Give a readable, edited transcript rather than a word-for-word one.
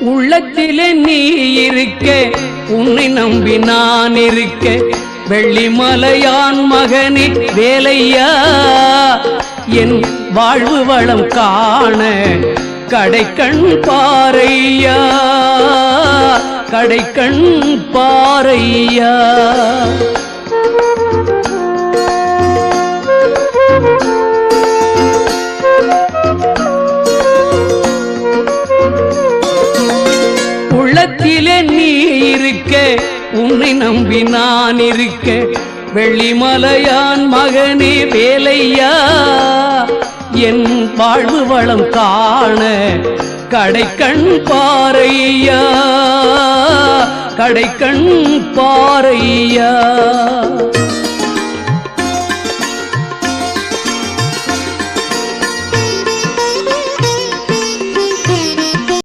உள்ளத்திலே நீ இருக்க, உன்னை நம்பி நான் இருக்க, வெள்ளிமலையான் மகனே வேலையா, என் வாழ்வு வளம் காண கடைக்கண் பாரையா, கடைக்கண் பாரையா. உள்ளத்திலே நீ இருக்க, உன்னை நம்பி நான் இருக்க, வெள்ளிமலையான் மகனே வேலையா, என் வாழ்வு வளம் காண கடைக்கண் பாரையா, கடைக்கண் பாரையா.